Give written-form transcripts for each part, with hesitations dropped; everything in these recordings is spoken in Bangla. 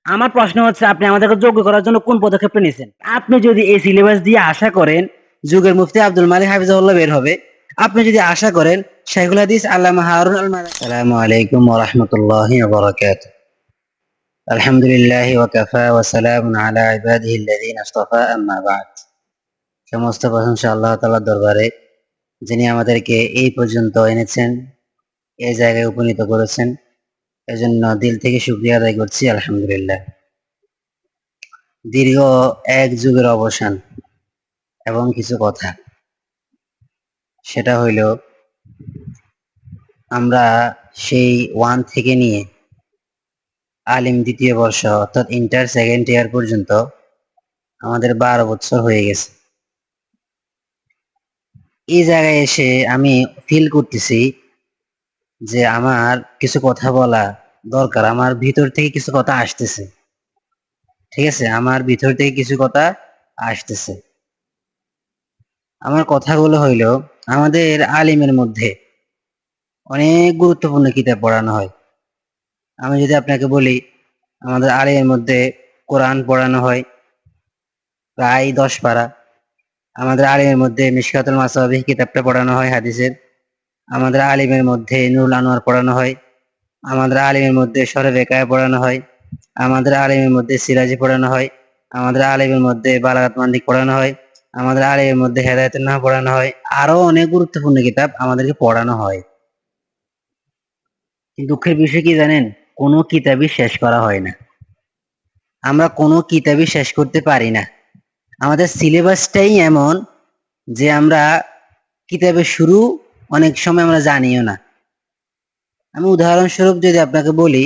আমার প্রশ্ন হচ্ছে আপনি আমাদেরকে যোগ্য করার জন্য কোন পদক্ষেপটা নিয়েছেন? আপনি যদি এই সিলেবাস দিয়ে আশা করেন যুগের মুফতি আব্দুল মালিক হাফিজাহুল্লাহ বের হবে, আপনি যদি আশা করেন শাইখুল হাদিস আল্লামা হারুন আল মাদানী। আসসালামু আলাইকুম ওয়া রাহমাতুল্লাহি ওয়া বারাকাতুহু। আলহামদুলিল্লাহি ওয়া কাফা ওয়া সালামুন আলা ইবাদিহি আল্লাযীনা ইসতাফা, আম্মা বা'দ। সমস্ত প্রশংসা আল্লাহ তাআলার দরবারে, যিনি আমাদেরকে এই পর্যন্ত এনেছেন, এই জায়গায় উপনীত করেছেন। এজন্য দিল থেকে শুকরিয়া আদায় করছি, আলহামদুলিল্লাহ। দীর্ঘ এক যুগের অবসান এবং কিছু কথা, সেটা হইল আমরা সেই ওয়ান থেকে নিয়ে আলিম দ্বিতীয় বর্ষ অর্থাৎ ইন্টার সেকেন্ড ইয়ার পর্যন্ত আমাদের 12 বছর হয়ে গেছে। এই জায়গায় এসে আমি ফিল করতেছি যে আমার কিছু কথা বলা দরকার, আমার ভিতর থেকে কিছু কথা আসতেছে। ঠিক আছে, আমার ভিতর থেকে কিছু কথা আসতেছে। আমার কথাগুলো হইল, আমাদের আলিমের মধ্যে অনেক গুরুত্বপূর্ণ কিতাব পড়ানো হয়। আমি যদি আপনাকে বলি, আমাদের আলিমের মধ্যে কোরআন পড়ানো হয় প্রায় 10 পারা। আমাদের আলিমের মধ্যে মিশকাতুল মাসাবিহ কিতাবটা পড়ানো হয় হাদিসের। আমাদের আলিমের মধ্যে নুরুল আনোয়ার পড়ানো হয়। আমাদের আলিমের মধ্যে শরহ বেকায়া পড়ানো হয়। আমাদের আলিমের মধ্যে সিরাজি পড়ানো হয়। আমাদের আলিমের মধ্যে বালাগাত মান্দিক পড়ানো হয়। আমাদের আলিমের মধ্যে হেদায়েতুন নাহ পড়ানো হয়। আরো অনেক গুরুত্বপূর্ণ কিতাব আমাদেরকে পড়ানো হয়। কিন্তু দুঃখের বিষয় কি জানেন, কোনো কিতাবই শেষ করা হয় না। আমরা কোনো কিতাবই শেষ করতে পারি না। আমাদের সিলেবাসটাই এমন যে আমরা কিতাবের শুরু অনেক সময় আমরা জানিও না। আমি উদাহরণস্বরূপ যদি আপনাকে বলি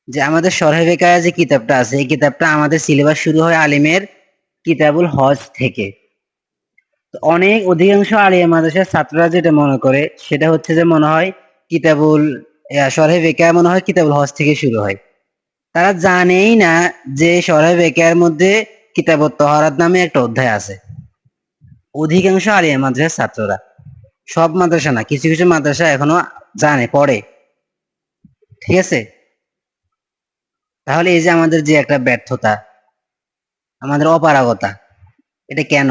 যে আমাদের শরহ বেকায়া যে কিতাবটা আছে, এই কিতাবটা আমাদের সিলেবাস শুরু হয় আলিমের কিতাবুল হজ থেকে। অনেক অধিকাংশ আলিয়া মাদ্রাসার ছাত্ররা যেটা মনে করে সেটা হচ্ছে যে মনে হয় কিতাবুল শরহ বেকায়া মনে হয় কিতাবুল হজ থেকে শুরু হয়। তারা জানেই না যে শরহ বেকায়ার মধ্যে কিতাবুত তহারাত নামে একটা অধ্যায় আছে। অধিকাংশ আলিয়া মাদ্রাসার ছাত্ররা, সব মাদ্রাসা না, কিছু কিছু মাদ্রাসা এখনো জানে, পড়ে। ঠিক আছে, তাহলে এই যে আমাদের যে একটা ব্যর্থতা, আমাদের অপারগতা, এটা কেন?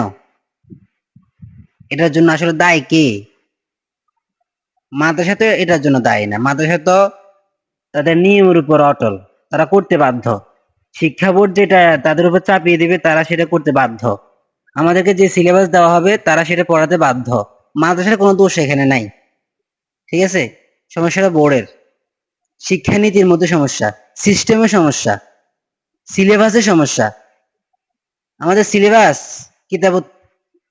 এটার জন্য আসলে দায়ী কে? মাদ্রাসা তো এটার জন্য দায়ী না। মাদ্রাসা তো তাদের নিয়মের উপর অটল, তারা করতে বাধ্য। শিক্ষা বোর্ড যেটা তাদের উপর চাপিয়ে দিবে তারা সেটা করতে বাধ্য। আমাদেরকে যে সিলেবাস দেওয়া হবে তারা সেটা পড়াতে বাধ্য। মাদ্রাসার কোনো দোষ এখানে নাই। ঠিক আছে, সমস্যাটা বোর্ডের, শিক্ষানীতির মধ্যে সমস্যা, সিস্টেমের সমস্যা, সিলেবাসের সমস্যা। আমাদের সিলেবাস কিতাব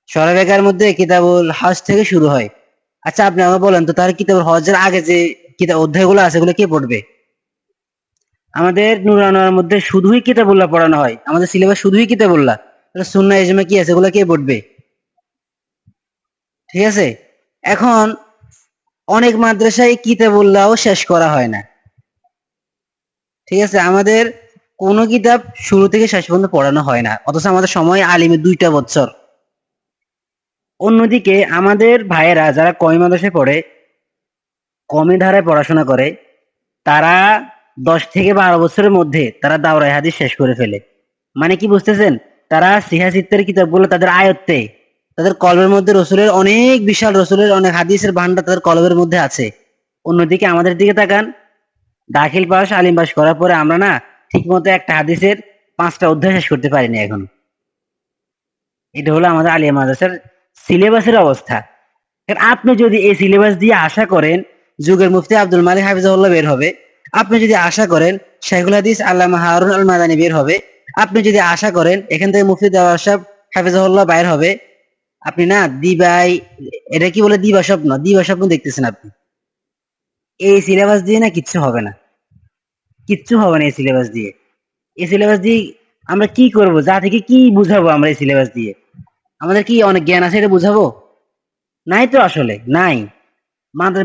সরাবেগার মধ্যে কিতাবুল হজ থেকে শুরু হয়। আচ্ছা আপনি আমাকে বলেন তো, তাহলে কিতাবুল হজের আগে যে কিতাব অধ্যায়গুলো আছে এগুলো কে পড়বে? আমাদের নূর আনোয়ারের মধ্যে শুধুই কিতাবুল্লাহ পড়ানো হয়, আমাদের সিলেবাস শুধুই কিতাবুল্লাহ। সুন্নাহ ইজমা কি আছে এগুলো কে পড়বে? ঠিক আছে, এখন অনেক মাদ্রাসায় কিতাবুল্লাহও শেষ করা হয় না। ঠিক আছে, আমাদের কোন কিতাব শুরু থেকে শেষ পর্যন্ত পড়ানো হয় না, অথচ আমাদের সময় আলিমের 2টা বছর। অন্যদিকে আমাদের ভাইয়েরা যারা কমি মাদ্রাসায় পড়ে, কমই ধারায় পড়াশোনা করে, তারা 10 থেকে 12 বছরের মধ্যে তারা দাওরায়ে হাদিস শেষ করে ফেলে। মানে কি বুঝতেছেন? তারা সিহাসিত্তের কিতাবগুলো তাদের আয়ত্তে, তাদের কলবের মধ্যে রসুলের অনেক বিশাল, রসুলের অনেক হাদিসের ভান্ডার তাদের কলবের মধ্যে আছে। অন্যদিকে আমাদের দিকে তাকান, দাখিল পাস আলিম পাস করার পরে আমরা না ঠিক মতো একটা হাদিসের 5টা অধ্যায় শেষ করতে পারিনি এখন। এটা হলো আমাদের আলিয়া মাদ্রাসার সিলেবাসের অবস্থা। আপনি যদি এই সিলেবাস দিয়ে আশা করেন যুগের মুফতি আব্দুল মালিক হাফিজাহুল্লাহ বের হবে, আপনি যদি আশা করেন শাইখুল হাদিস আল্লামা হারুন আল মাদানী বের হবে, আপনি যদি আশা করেন এখান থেকে মুফতি দেওয়ার সাহেব হাফিজাহুল্লাহ বাইর হবে, আপনি না দিবাই, এটা কি বলে, দিবা স্বপ্ন, দিবা স্বপ্ন দেখতেছেন আপনি। এই সিলেবাস দিয়ে না কিচ্ছু হবে না, কিচ্ছু হবে না এই সিলেবাস দিয়ে। এই সিলেবাস দিয়ে আমরা কি করব? যা থেকে কি বুঝাবো আমরা এই সিলেবাস দিয়ে? আমাদের কি অনেক জ্ঞান আছে এটা বুঝাবো? নাই তো, আসলে নাই।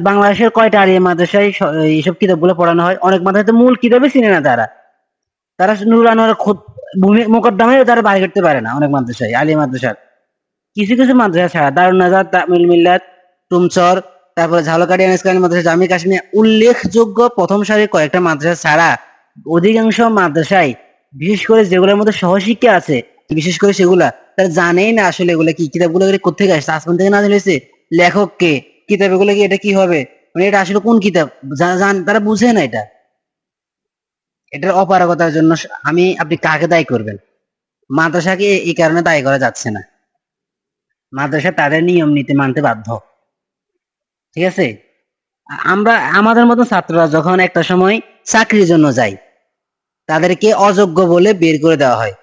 বাংলাদেশের কয়টা আলিয়া মাদ্রাসায় এইসব কিতাবগুলো পড়ানো হয়? অনেক মাদ্রাসায় তো মূল কিতাবই চিনে না তারা। তারা নুরুল আনোয়ারের ভূমি মোকদ্দমায় তারা বাড়ি করতে পারে না অনেক মাদ্রাসায়, আলিয়া মাদ্রাসার। কিছু কিছু মাদ্রাসা ছাড়া, দারুন নাজাত, তামিল মিল্লাত, টুমচর, তারপরে ঝালকাঠি ইসলামী মাদ্রাসা, জামি কাশ্মীর, উল্লেখযোগ্য প্রথম সারির কয়েকটা মাদ্রাসা ছাড়া অধিকাংশ মাদ্রাসায় বিশেষ করে যেগুলোর মধ্যে সহশিক্ষা আছে, বিশেষ করে সেগুলা তারা জানেই না আসলে এগুলা কি, কিতাবগুলো কোথেকে আসছে, আসমান থেকে নাযিল হয়েছে, লেখক কে, কিতাব এগুলো কি, এটা কি হবে, মানে এটা আসলে কোন কিতাব, তারা বুঝে না এটা। এটার অপারগতার জন্য আপনি কাকে দায়ী করবেন? মাদ্রাসাকে এই কারণে দায়ী করা যাচ্ছে না। মাদ্রাসা তাদের নিয়ম নীতি মানতে বাধ্য। ঠিক আছে? আমরা আমাদের মতো ছাত্ররা যখন একটা সময় চাকরির জন্য যাই, তাদেরকে অযোগ্য বলে বের করে দেওয়া হয়।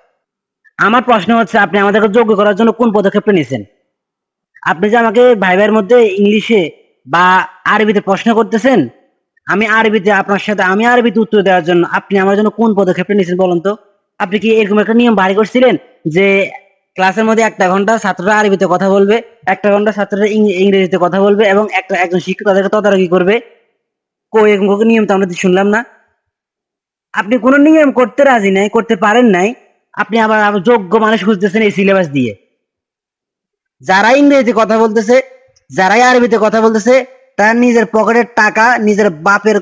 আমার প্রশ্ন হচ্ছে, আপনি আমাদেরকে যোগ্য করার জন্য কোন পদক্ষেপটা নিয়েছেন? আপনি যে আমাকে ভাইবার মধ্যে ইংলিশে বা আরবিতে প্রশ্ন করতেছেন, আমি আরবিতে উত্তর দেওয়ার জন্য আপনি আমার জন্য কোন পদক্ষেপটা নিয়েছেন বলুন তো? আপনি কি এরকম একটা নিয়ম বাড়ি করছিলেন যে ক্লাসের মধ্যে 1 ঘন্টা ছাত্ররা আরবিতে কথা বলবে, 1 ঘন্টা ছাত্ররা ইংরেজিতে কথা বলবে এবং একজন শিক্ষক তাদেরকে তদারকি করবে? কই, এরকম কোনো নিয়ম তো আমরা শুনলাম না। আপনি কোনো নিয়ম করতে রাজি নাই, করতে পারেন নাই, আপনি আবার যোগ্য মানুষ খুঁজতেছেন এই সিলেবাস দিয়ে। যারা ইংরেজিতে কথা বলতেছে, যারাই আরবিতে কথা বলতেছে, তারা নিজের পকেটের টাকা, নিজের বাপের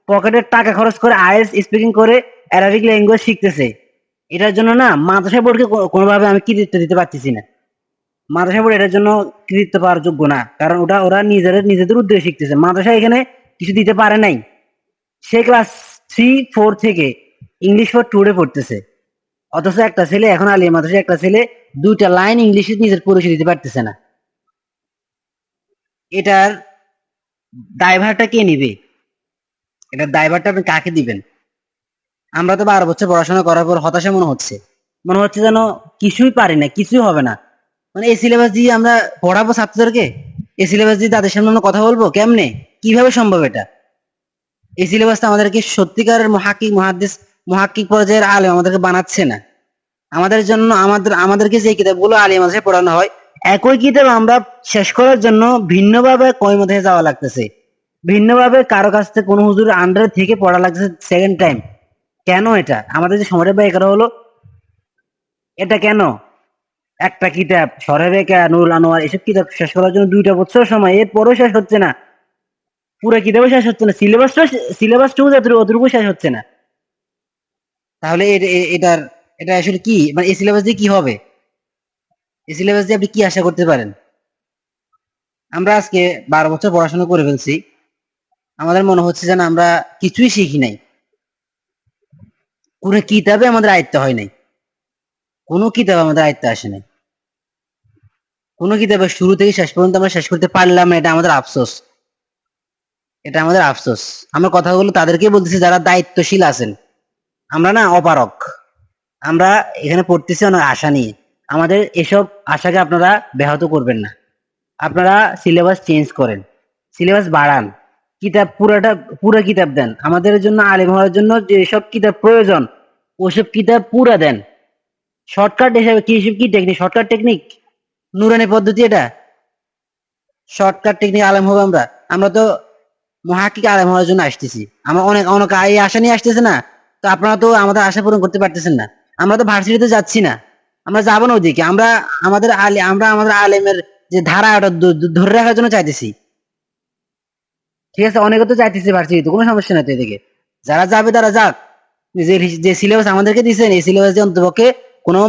পকেটের টাকা খরচ করে আইএলটিএস স্পিকিং করে অ্যারাবিক ল্যাঙ্গুয়েজ শিখতেছে। এটার জন্য না মাদ্রাসা বোর্ডকে কোনোভাবে আমি কৃতিত্ব দিতে পারতেছি না। মাদ্রাসা বোর্ড এটার জন্য কৃতিত্ব পাওয়ার যোগ্য না, কারণ ওরা নিজেদের উদ্যোগে শিখতেছে। মাদ্রাসা এখানে কিছু দিতে পারে নাই। সে ক্লাস 3-4 থেকে ইংলিশ ফর টুডে পড়তেছে, অথচ একটা ছেলে এখন আলিয়া মাদ্রাসা, একটা ছেলে 2টা লাইন ইংলিশে নিজের পরিচয় দিতে পারতেছে না। এটার দায়ভারটা কে নিবে? এটার দায়ভারটা আপনি কাকে দিবেন? আমরা তো 12 বছর পড়াশোনা করার পর হতাশা মনে হচ্ছে যেন কিছুই পারি না, কিছুই হবে না। মানে এই সিলেবাস দিয়ে আমরা পড়াবো ছাত্রদেরকে, এই সিলেবাস দিয়ে তাদের সামনে আমরা কথা বলবো কেমনে, কিভাবে সম্ভব এটা? এই সিলেবাসটা আমাদেরকে সত্যিকারের মুহাক্কিক মুহাদ্দিস মুহাক্কিক পর্যায়ের আলেম আমাদেরকে বানাচ্ছে না। আমাদেরকে যে কিতাবগুলো আলিম মাদ্রাসায় পড়ানো হয়, একই কিতাব আমরা শেষ করার জন্য ভিন্নভাবে কয় মাদ্রাসায় যাওয়া লাগতেছে, ভিন্নভাবে কারো কাছ থেকে কোনো হুজুরের আন্ডার থেকে পড়া লাগতেছে সেকেন্ড টাইম। কেন এটা? আমাদের যে সময়টা ব্যয় করা হলো, এটা কেন? একটা কিতাব সরেরেকা, নুরুল আনোয়ার, এসব কিতাব শেষ করার জন্য 2টা বছর সময়, এরপরও শেষ হচ্ছে না। পুরো কিতাবও শেষ হচ্ছে না, সিলেবাসটুকু অতটুকু শেষ হচ্ছে না। তাহলে এটা আসলে কি, মানে এই সিলেবাস দিয়ে কি হবে? এই সিলেবাস দিয়ে আপনি কি আশা করতে পারেন? আমরা আজকে 12 বছর পড়াশোনা করে ফেলছি, আমাদের মনে হচ্ছে যেন আমরা কিছুই শিখি নাই, কোনো কিতাবে আমাদের আয়ত্ত হয় নাই, কোনো কিতাব আমাদের আয়ত্তে আসে নাই, কোনো কিতাবের শুরু থেকে শেষ পর্যন্ত আমরা শেষ করতে পারলাম না। এটা আমাদের আফসোস, এটা আমাদের আফসোস। আমরা কথাগুলো তাদেরকে বলতেছি যারা দায়িত্বশীল আছেন। আমরা না অপারক, আমরা এখানে পড়তেছি অনেক আশা নিয়ে। আমাদের এসব আশাকে আপনারা ব্যাহত করবেন না। আপনারা সিলেবাস চেঞ্জ করেন, সিলেবাস বাড়ান, কিতাব পুরো কিতাব দেন আমাদের জন্য। আলেম হওয়ার জন্য যেসব কিতাব প্রয়োজন, ওসব কিতাব পুরা দেন। শর্টকাট হিসাবে কি, হিসেবে কি টেকনিক, শর্টকাট টেকনিক, নুরানি পদ্ধতি, এটা শর্টকাট টেকনিক আলেম হবে আমরা? আমরা তো মহাকিক আলেম হওয়ার জন্য আসতেছি। আমরা অনেক অনেক এই আশা নিয়ে আসতেছে না, তো আপনারা তো আমাদের আশা পূরণ করতে পারতেছেন না। আমরা তো ভার্সিটিতে যাচ্ছি না, আমরা যাবো না ওদিকে। আমরা আমাদের আলেমের যে ধারা, ওটা ধরে রাখার জন্য চাইতেছি। ঠিক আছে, অনেকে তো চাইতেছে ভার্সিটিতে, কোনো সমস্যা নাই তো এদিকে। যারা যাবে তারা যাক। যে যে সিলেবাস আমাদেরকে দিচ্ছেন, এই সিলেবাস দিয়ে অন্তপক্ষে কোনো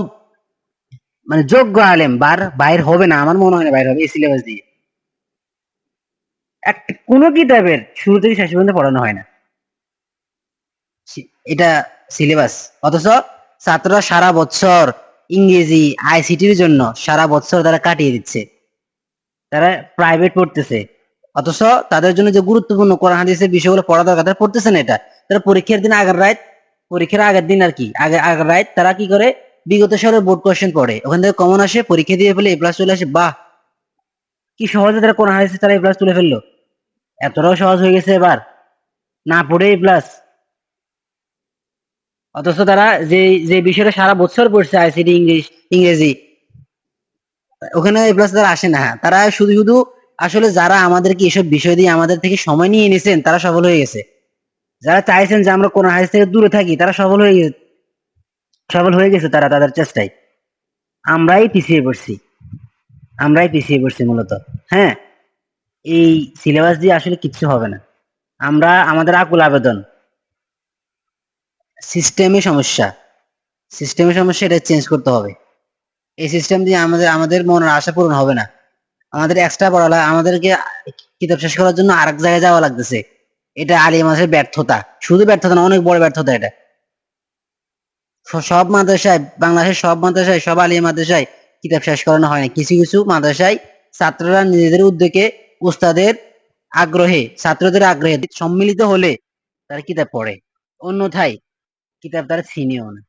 মানে যোগ্য আলেম বাইর হবে না, আমার মনে হয় না বাইর হবে এই সিলেবাস দিয়ে। কোনো কিতাবের শুরু থেকে শেষ পর্যন্ত পড়ানো হয় না এটা সিলেবাস, অথচ ছাত্ররা সারা বছর ইংরেজি আইসিটির জন্য সারা বছর তারা কাটিয়ে দিচ্ছে, তারা প্রাইভেট পড়তেছে, অথচ তাদের জন্য যে গুরুত্বপূর্ণ কোরআন হাদিসের বিষয়গুলো পড়া দরকার তারা পড়তেছে না। এটা তারা পরীক্ষার দিন আগের রাত, পরীক্ষার আগের দিন আর কি, আগের রাত তারা কি করে, বিগত সালের বোর্ড কোয়েশ্চেন পড়ে, ওখান থেকে কমন আসে, পরীক্ষা দিয়ে ফেলে এ প্লাস চলে আসে। বাহ, কি সহজে তারা কোরআন হাদিসে তারা এ প্লাস তুলে ফেললো। এতটাও সহজ হয়ে গেছে এবার, না পড়ে এ প্লাস। অথচ তারা যে যে বিষয়টা সারা বছর পড়ছে, আইসিটি, ইংরেজি, ওখানে এ প্লাস তারা আসে না। তারা শুধু শুধু আসলে যারা আমাদেরকে এসব বিষয় দিয়ে আমাদের থেকে সময় নিয়ে নিছেন তারা সফল হয়ে গেছে। যারা চাইছেন যে আমরা কোন হাদিস থেকে দূরে থাকি, তারা সফল হয়ে গেছে তারা তাদের চেষ্টায়। আমরাই পিছিয়ে পড়ছি, মূলত। হ্যাঁ, এই সিলেবাস দিয়ে আসলে কিচ্ছু হবে না। আমরা আমাদের আকুল আবেদন, সিস্টেমে সমস্যা, সিস্টেমের সমস্যা, এটা চেঞ্জ করতে হবে। এই সিস্টেম দিয়ে আমাদের মনের আশা পূরণ হবে না। আমাদের এক্সট্রা পড়ালা আমাদেরকে কিতাব শেষ করার জন্য আরেক জায়গায় যাওয়া লাগতেছে। এটা আলিয়া মাদ্রাসার ব্যর্থতা, শুধু ব্যর্থতা না, অনেক বড় ব্যর্থতা এটা। সব মাদ্রাসায়, বাংলাদেশের সব মাদ্রাসায়, সব আলিয়া মাদ্রাসায় কিতাব শেষ করানো হয় না। কিছু কিছু মাদ্রাসায় ছাত্ররা নিজেদের উদ্যোগে, উস্তাদের আগ্রহে, ছাত্রদের আগ্রহে সম্মিলিত হলে তারা কিতাব পড়ে, অন্যথায় কিতাব তারা ছিনিও না।